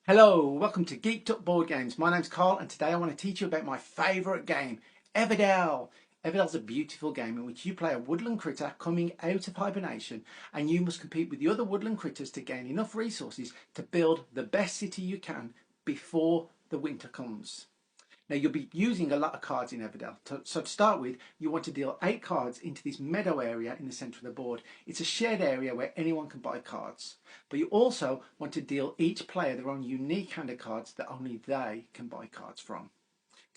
Hello, welcome to Geeked Up Board Games. My name's Carl and today I want to teach you about my favourite game, Everdell. Everdell's a beautiful game in which you play a woodland critter coming out of hibernation and you must compete with the other woodland critters to gain enough resources to build the best city you can before the winter comes. Now you'll be using a lot of cards in Everdell. So to start with, you want to deal 8 cards into this meadow area in the centre of the board. It's a shared area where anyone can buy cards. But you also want to deal each player their own unique hand of cards that only they can buy cards from.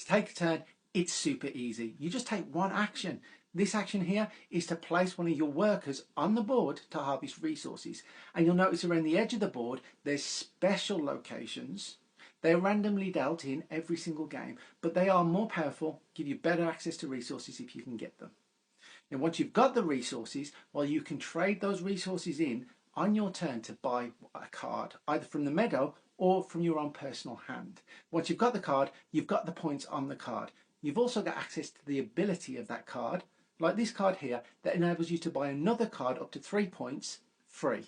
To take a turn, it's super easy. You just take one action. This action here is to place one of your workers on the board to harvest resources. And you'll notice around the edge of the board, there's special locations. They're randomly dealt in every single game, but they are more powerful, give you better access to resources if you can get them. Now, once you've got the resources, well, you can trade those resources in on your turn to buy a card, either from the meadow or from your own personal hand. Once you've got the card, you've got the points on the card. You've also got access to the ability of that card, like this card here, that enables you to buy another card up to 3 points free.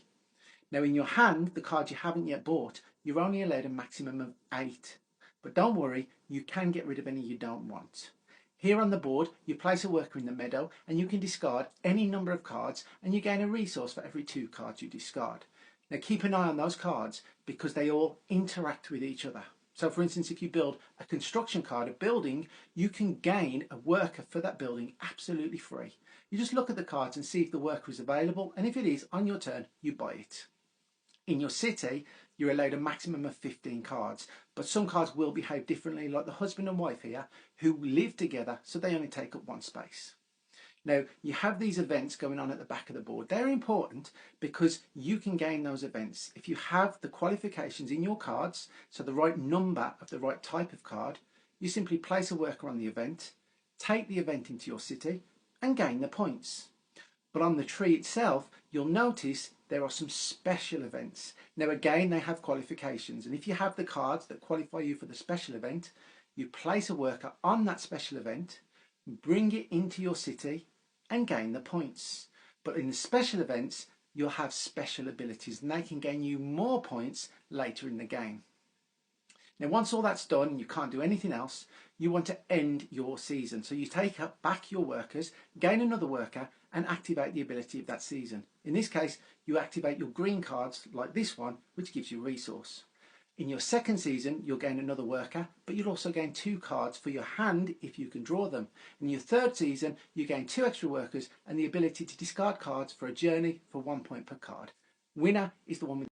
Now in your hand, the cards you haven't yet bought, you're only allowed a maximum of 8. But don't worry, you can get rid of any you don't want. Here on the board, you place a worker in the meadow and you can discard any number of cards and you gain a resource for every 2 cards you discard. Now keep an eye on those cards because they all interact with each other. So for instance, if you build a construction card, a building, you can gain a worker for that building absolutely free. You just look at the cards and see if the worker is available, and if it is, on your turn, you buy it. In your city, you're allowed a maximum of 15 cards, but some cards will behave differently, like the husband and wife here, who live together, so they only take up 1 space. Now, you have these events going on at the back of the board. They're important because you can gain those events. If you have the qualifications in your cards, so the right number of the right type of card, you simply place a worker on the event, take the event into your city, and gain the points. But on the tree itself, you'll notice there are some special events. Now again, they have qualifications, and if you have the cards that qualify you for the special event, you place a worker on that special event, bring it into your city and gain the points. But in the special events, you'll have special abilities and they can gain you more points later in the game. Now once all that's done and you can't do anything else, you want to end your season. So you take back your workers, gain another worker and activate the ability of that season. In this case, you activate your green cards like this one, which gives you resource. In your second season, you'll gain another worker, but you'll also gain 2 cards for your hand if you can draw them. In your third season, you gain 2 extra workers and the ability to discard cards for a journey for 1 point per card. Winner is the one with